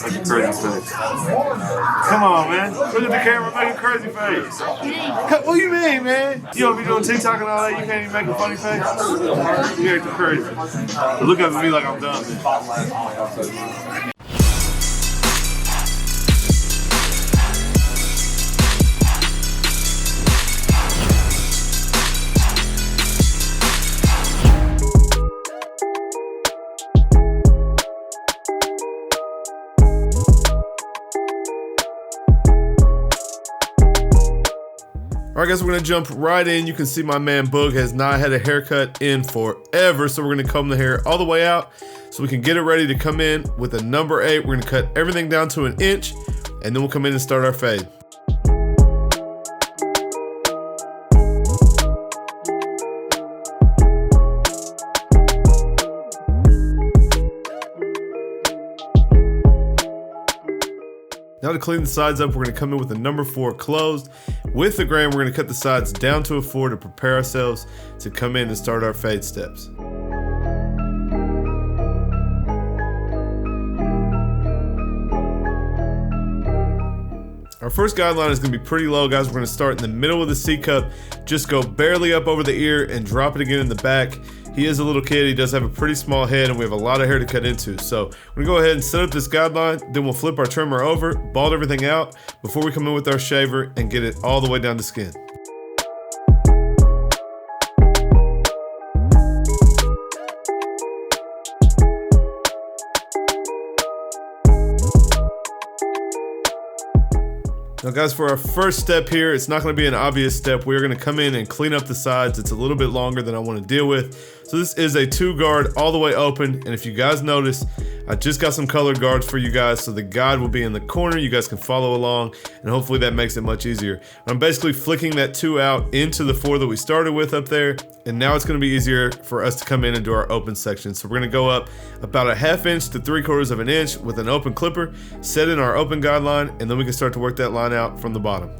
Make a crazy face. Come on, man. Look at the camera, make a crazy face. What do you mean, man? You don't be doing TikTok and all that, you can't even make a funny face? You're acting crazy. Look at me like I'm done, man. Alright guys, we're going to jump right in. You can see my man Boog has not had a haircut in forever, so we're going to comb the hair all the way out so we can get it ready to come in with a number 8. We're going to cut everything down to 1 inch, and then we'll come in and start our fade. Now to clean the sides up, we're going to come in with a number 4 closed. With the grain, we're going to cut the sides down to a 4 to prepare ourselves to come in and start our fade steps. Our first guideline is going to be pretty low, guys. We're going to start in the middle of the C cup, just go barely up over the ear and drop it again in the back. He is a little kid, he does have a pretty small head, and we have a lot of hair to cut into. So we're gonna go ahead and set up this guideline, then we'll flip our trimmer over, bald everything out before we come in with our shaver and get it all the way down to skin. Now guys, for our first step here, it's not going to be an obvious step. We're going to come in and clean up the sides. It's a little bit longer than I want to deal with. So this is a 2 guard all the way open. And if you guys notice, I just got some colored guards for you guys. So the guide will be in the corner. You guys can follow along and hopefully that makes it much easier. I'm basically flicking that 2 out into the 4 that we started with up there. And now it's going to be easier for us to come in and do our open section. So we're going to go up about 1/2 inch to 3/4 of an inch with an open clipper, set in our open guideline, and then we can start to work that line out from the bottom.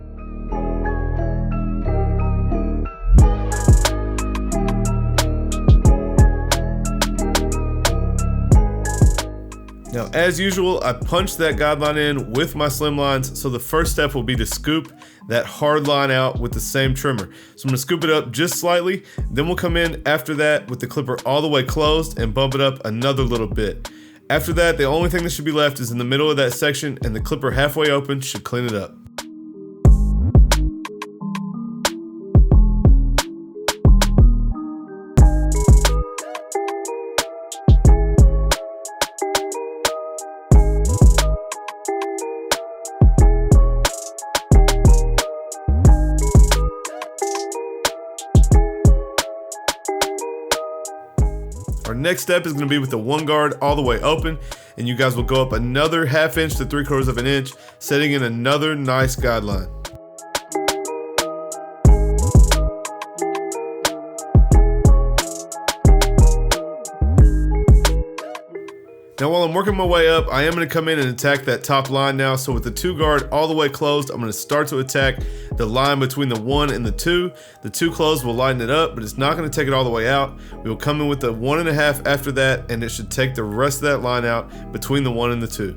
Now, as usual, I punched that guideline in with my Slimlines, so the first step will be to scoop that hard line out with the same trimmer. So I'm gonna scoop it up just slightly, then we'll come in after that with the clipper all the way closed and bump it up another little bit. After that, the only thing that should be left is in the middle of that section, and the clipper halfway open should clean it up. Our next step is going to be with the 1 guard all the way open, and you guys will go up another 1/2 inch to 3/4 of an inch, setting in another nice guideline. Now while I'm working my way up, I am going to come in and attack that top line now. So with the 2 guard all the way closed, I'm going to start to attack the line between the 1 and the 2. The 2 closed will lighten it up, but it's not going to take it all the way out. We will come in with the 1.5 after that, and it should take the rest of that line out between the 1 and the 2.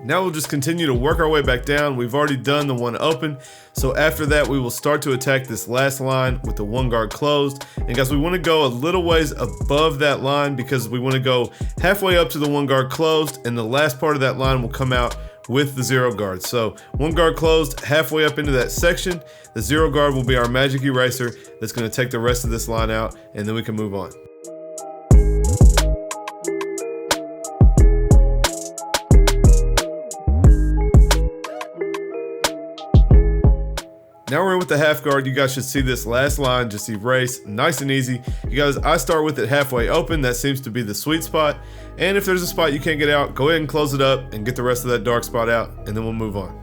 Now we'll just continue to work our way back down. We've already done the 1 open. So after that, we will start to attack this last line with the 1 guard closed. And guys, we want to go a little ways above that line because we want to go halfway up to the 1 guard closed, and the last part of that line will come out with the 0 guard. So 1 guard closed, halfway up into that section. The 0 guard will be our magic eraser that's going to take the rest of this line out, and then we can move on. Now we're in with the 1/2 guard. You guys should see this last line just erase, nice and easy. You guys, I start with it halfway open. That seems to be the sweet spot. And if there's a spot you can't get out, go ahead and close it up and get the rest of that dark spot out, and then we'll move on.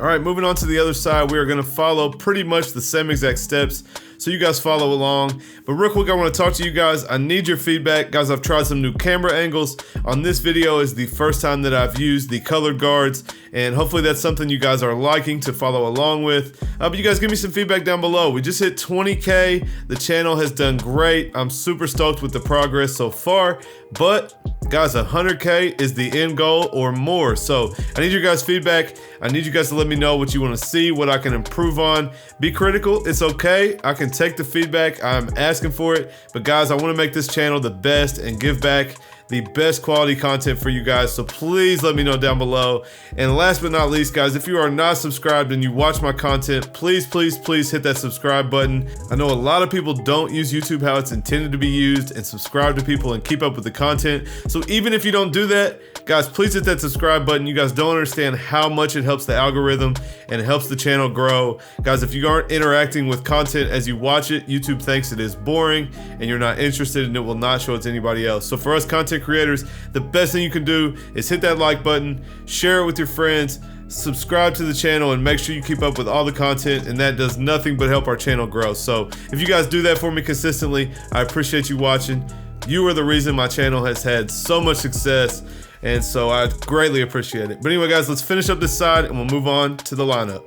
All right, moving on to the other side, we are gonna follow pretty much the same exact steps, so you guys follow along. But real quick, I wanna talk to you guys. I need your feedback. Guys, I've tried some new camera angles. On this video is the first time that I've used the colored guards, and hopefully that's something you guys are liking to follow along with. But you guys give me some feedback down below. We just hit 20K. The channel has done great. I'm super stoked with the progress so far, but guys, 100K is the end goal or more. So I need your guys' feedback. I need you guys to let me know what you want to see, what I can improve on. Be critical, it's okay. I can take the feedback, I'm asking for it. But guys, I want to make this channel the best and give back the best quality content for you guys, so please let me know down below. And last but not least, guys, if you are not subscribed and you watch my content, please hit that subscribe button. I know a lot of people don't use YouTube how it's intended to be used and subscribe to people and keep up with the content. So even if you don't do that, guys, please hit that subscribe button. You guys don't understand how much it helps the algorithm and it helps the channel grow. Guys, if you aren't interacting with content as you watch it, YouTube thinks it is boring and you're not interested and it will not show it to anybody else. So for us content creators, the best thing you can do is hit that like button, share it with your friends, subscribe to the channel, and make sure you keep up with all the content, and that does nothing but help our channel grow. So if you guys do that for me consistently, I appreciate you watching. You are the reason my channel has had so much success, and so I greatly appreciate it. But anyway, guys, let's finish up this side and we'll move on to the lineup.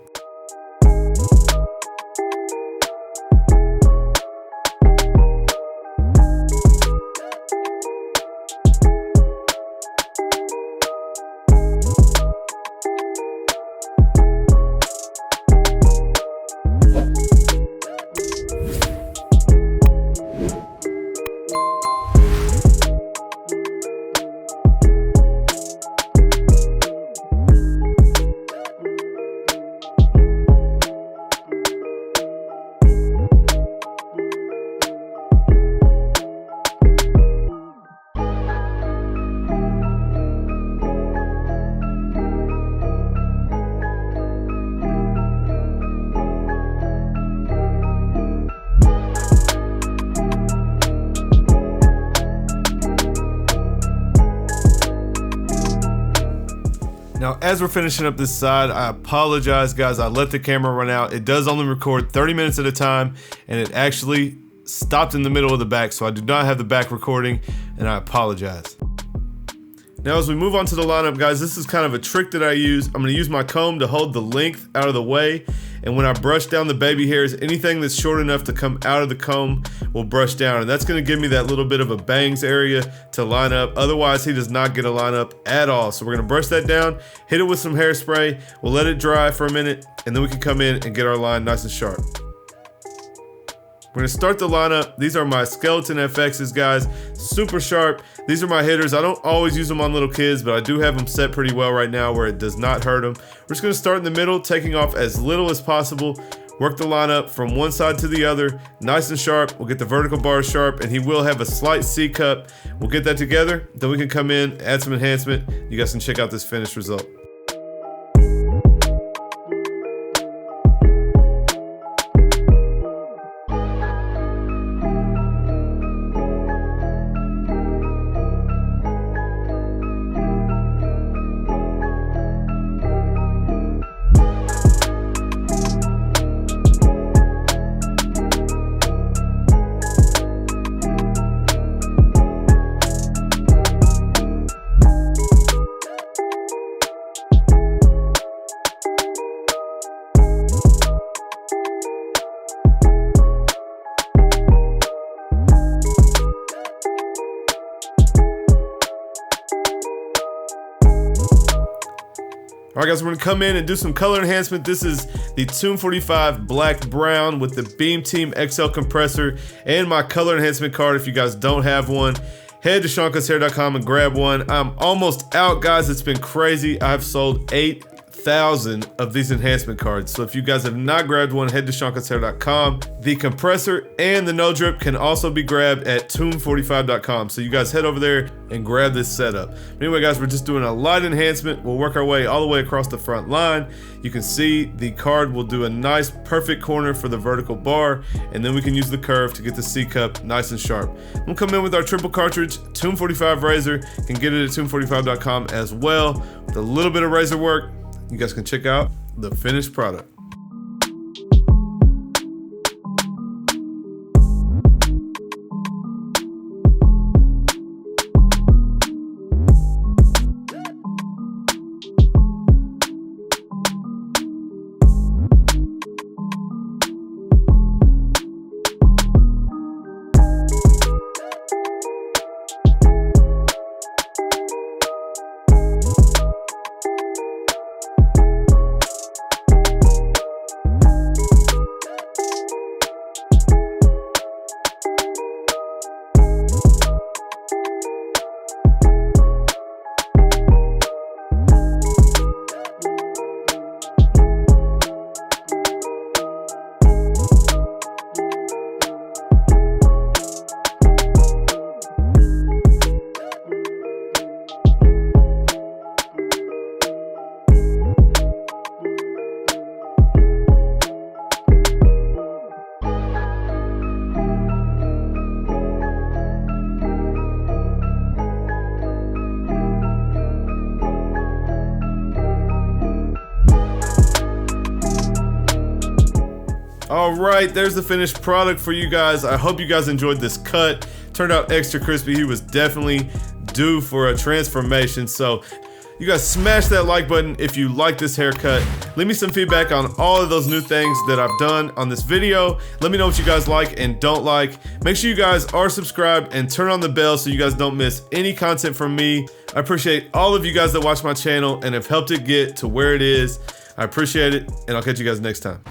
Now, as we're finishing up this side, I apologize, guys. I let the camera run out. It does only record 30 minutes at a time, and it actually stopped in the middle of the back, so I do not have the back recording, and I apologize. Now, as we move on to the lineup, guys, this is kind of a trick that I use. I'm gonna use my comb to hold the length out of the way, and when I brush down the baby hairs, anything that's short enough to come out of the comb will brush down, and that's gonna give me that little bit of a bangs area to line up. Otherwise, he does not get a line up at all. So we're gonna brush that down, hit it with some hairspray, we'll let it dry for a minute, and then we can come in and get our line nice and sharp. We're gonna start the lineup. These are my skeleton FXs, guys. Super sharp. These are my hitters. I don't always use them on little kids, but I do have them set pretty well right now where it does not hurt them. We're just gonna start in the middle, taking off as little as possible. Work the lineup from one side to the other, nice and sharp. We'll get the vertical bars sharp, and he will have a slight C cup. We'll get that together, then we can come in, add some enhancement. You guys can check out this finished result. Alright guys, we're gonna come in and do some color enhancement. This is the Tomb 45 Black Brown with the Beam Team XL compressor and my color enhancement card. If you guys don't have one, head to Seancutshair.com and grab one. I'm almost out, guys. It's been crazy. I've sold 8,000 of these enhancement cards. So if you guys have not grabbed one, head to Seancutshair.com. The compressor and the no drip can also be grabbed at tomb45.com. So you guys head over there and grab this setup. But anyway, guys, we're just doing a light enhancement. We'll work our way all the way across the front line. You can see the card will do a nice perfect corner for the vertical bar, and then we can use the curve to get the C cup nice and sharp. We'll come in with our triple cartridge Tomb 45 razor. You can get it at tomb45.com as well. With a little bit of razor work, you guys can check out the finished product. All right, there's the finished product for you guys. I hope you guys enjoyed this cut. Turned out extra crispy. He was definitely due for a transformation. So you guys smash that like button if you like this haircut. Leave me some feedback on all of those new things that I've done on this video. Let me know what you guys like and don't like. Make sure you guys are subscribed and turn on the bell so you guys don't miss any content from me. I appreciate all of you guys that watch my channel and have helped it get to where it is. I appreciate it, and I'll catch you guys next time.